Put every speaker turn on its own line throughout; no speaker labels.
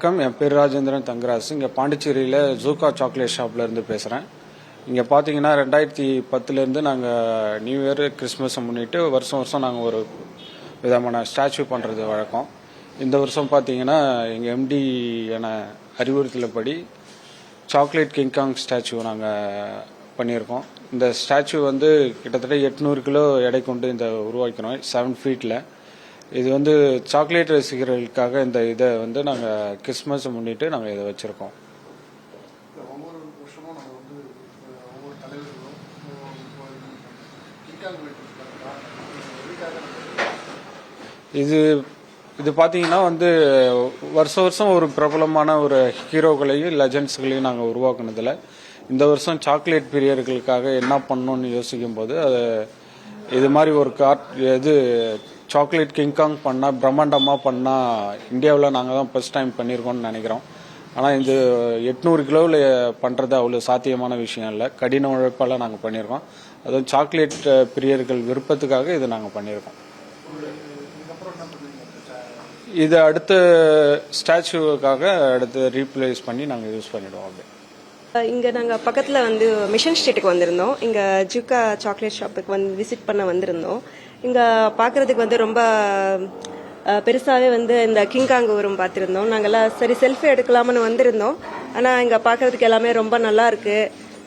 வணக்கம். என் பேர் ராஜேந்திரன் தங்கராசு. இங்கே பாண்டிச்சேரியில் ஜூகா சாக்லேட் ஷாப்லேருந்து பேசுகிறேன். இங்கே பார்த்தீங்கன்னா 2010 நாங்கள் நியூ இயர் கிறிஸ்மஸை முன்னிட்டு வருஷம் நாங்கள் ஒரு விதமான ஸ்டாச்சு பண்ணுறது வழக்கம். இந்த வருஷம் பார்த்தீங்கன்னா எங்கள் எம்டி என அறிவுறுத்தலப்படி சாக்லேட் கிங்காங் ஸ்டாச்சு நாங்கள் பண்ணியிருக்கோம். இந்த ஸ்டாச்சு கிட்டத்தட்ட 800 கிலோ எடை கொண்டு உருவாக்கினோம் 7 ஃபீட்டில். இது சாக்லேட் ரசிகர்களுக்காக இந்த இதை நாங்கள் கிறிஸ்மஸை முன்னிட்டு நாங்கள் இதை வச்சுருக்கோம். இது பார்த்தீங்கன்னா வருஷம் ஒரு பிரபலமான ஒரு ஹீரோக்களையும் லெஜண்ட்ஸ்களையும் நாங்கள் உருவாக்குனதில் இந்த வருஷம் சாக்லேட் பிரியர்களுக்காக என்ன பண்ணணும்னு யோசிக்கும் போது இது மாதிரி ஒரு சாக்லேட் கிங்காங் பண்ணால் பிரம்மாண்டமாக பண்ணால் இந்தியாவில் நாங்கள் தான் ஃபர்ஸ்ட் டைம் பண்ணியிருக்கோம்னு நினைக்கிறோம். ஆனால் இது 800 கிலோவில் பண்ணுறது அவ்வளோ சாத்தியமான விஷயம் இல்லை. கடின உழைப்பால் நாங்கள் பண்ணியிருக்கோம். அதுவும் சாக்லேட் பிரியர்கள் விருப்பத்துக்காக இது நாங்கள் பண்ணியிருக்கோம். இது அடுத்த ஸ்டாச்சுக்காக அடுத்து ரீப்ளேஸ் பண்ணி நாங்கள் யூஸ் பண்ணிடுவோம். அப்படி
இங்கே நாங்கள் பக்கத்தில் மிஷன் ஸ்ட்ரீட்டுக்கு வந்திருந்தோம். இங்கே ஜூகா சாக்லேட் ஷாப்புக்கு விசிட் பண்ண வந்திருந்தோம். இங்கே பார்க்குறதுக்கு ரொம்ப பெருசாகவே இந்த கிங்காங் உரம் பார்த்துருந்தோம். நாங்கள்லாம் சரி செல்ஃபி எடுக்கலாம்னு வந்திருந்தோம். ஆனால் இங்கே பார்க்குறதுக்கு எல்லாமே ரொம்ப நல்லா இருக்கு.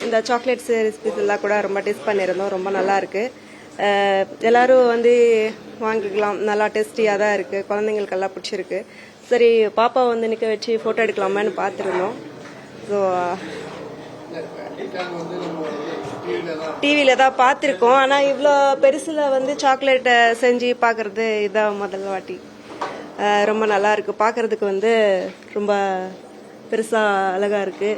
இந்த சாக்லேட்ஸ் ரெசிபிஸ் எல்லாம் கூட ரொம்ப டேஸ்ட் பண்ணியிருந்தோம். ரொம்ப நல்லா இருக்கு. எல்லாரும் வாங்கிக்கலாம். நல்லா டேஸ்டியாக தான் இருக்குது. குழந்தைங்களுக்கெல்லாம் பிடிச்சிருக்கு. சரி பாப்பா நிற்க வச்சு ஃபோட்டோ எடுக்கலாமான்னு பார்த்துருந்தோம். ஸோ டிவியில தான் பார்த்துருக்கோம். ஆனால் இவ்வளோ பெருசில் சாக்லேட்டை செஞ்சு பார்க்கறது இதான் முதல் வாட்டி. ரொம்ப நல்லா இருக்கு. பார்க்கறதுக்கு ரொம்ப பெருசாக அழகா இருக்கு.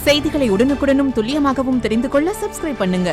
செய்திகளை உடனுக்குடனும் துல்லியமாகவும் தெரிந்து கொள்ள சப்ஸ்கிரைப் பண்ணுங்க.